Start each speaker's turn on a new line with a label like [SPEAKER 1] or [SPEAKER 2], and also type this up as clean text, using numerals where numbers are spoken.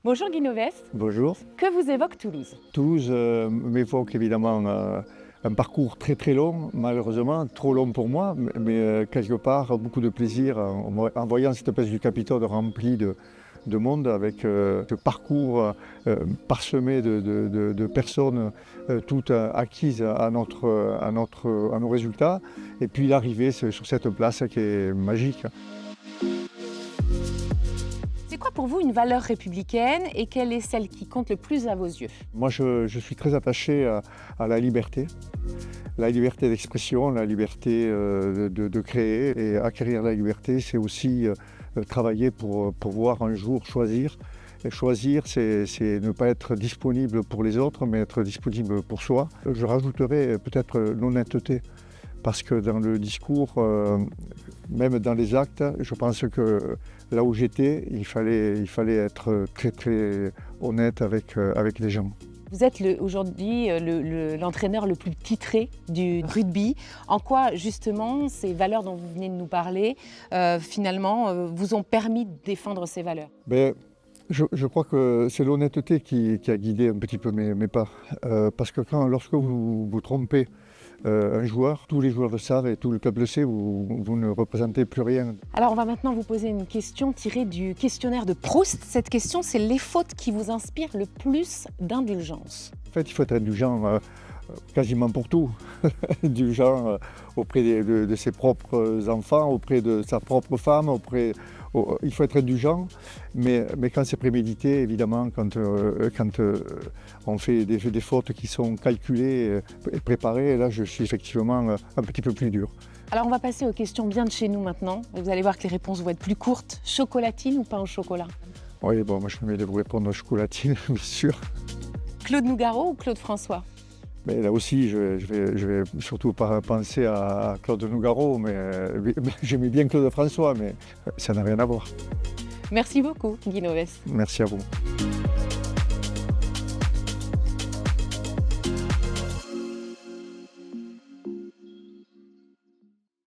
[SPEAKER 1] Bonjour Guy Novès,
[SPEAKER 2] Bonjour.
[SPEAKER 1] que vous évoque Toulouse?
[SPEAKER 2] Toulouse m'évoque évidemment un parcours très très long, malheureusement, trop long pour moi, mais quelque part beaucoup de plaisir en voyant cette place du Capitole remplie de monde avec ce parcours parsemé de personnes toutes acquises à nos résultats, et puis l'arrivée sur cette place qui est magique.
[SPEAKER 1] C'est quoi pour vous une valeur républicaine et quelle est celle qui compte le plus à vos yeux?
[SPEAKER 2] Moi, je suis très attaché à la liberté d'expression, la liberté de créer. Et acquérir la liberté, c'est aussi travailler pour pouvoir un jour choisir. Et choisir, c'est ne pas être disponible pour les autres, mais être disponible pour soi. Je rajouterais peut-être l'honnêteté, parce que dans le discours, même dans les actes, je pense que là où j'étais, il fallait être très très honnête avec les gens.
[SPEAKER 1] Vous êtes aujourd'hui l'entraîneur le plus titré du rugby. En quoi justement ces valeurs dont vous venez de nous parler, finalement, vous ont permis de défendre ces valeurs?
[SPEAKER 2] Je crois que c'est l'honnêteté qui a guidé un petit peu mes pas. Parce que lorsque vous vous trompez un joueur, tous les joueurs le savent et tout le club le sait, vous ne représentez plus rien.
[SPEAKER 1] Alors on va maintenant vous poser une question tirée du questionnaire de Proust. Cette question, c'est les fautes qui vous inspirent le plus d'indulgence.
[SPEAKER 2] En fait, il faut être indulgent quasiment pour tout. Indulgent auprès de ses propres enfants, auprès de sa propre femme, il faut être indulgent, mais quand c'est prémédité, évidemment, quand on fait des fautes qui sont calculées et préparées, là je suis effectivement un petit peu plus dur.
[SPEAKER 1] Alors on va passer aux questions bien de chez nous maintenant. Vous allez voir que les réponses vont être plus courtes. Chocolatine ou pain au chocolat?
[SPEAKER 2] Oui, bon, moi je me mets de vous répondre à chocolatine, bien sûr.
[SPEAKER 1] Claude Nougaro ou Claude François?
[SPEAKER 2] Mais là aussi, je vais surtout pas penser à Claude Nougaro, mais j'aimais bien Claude François, mais ça n'a rien à voir.
[SPEAKER 1] Merci beaucoup, Guy Novès.
[SPEAKER 2] Merci à vous.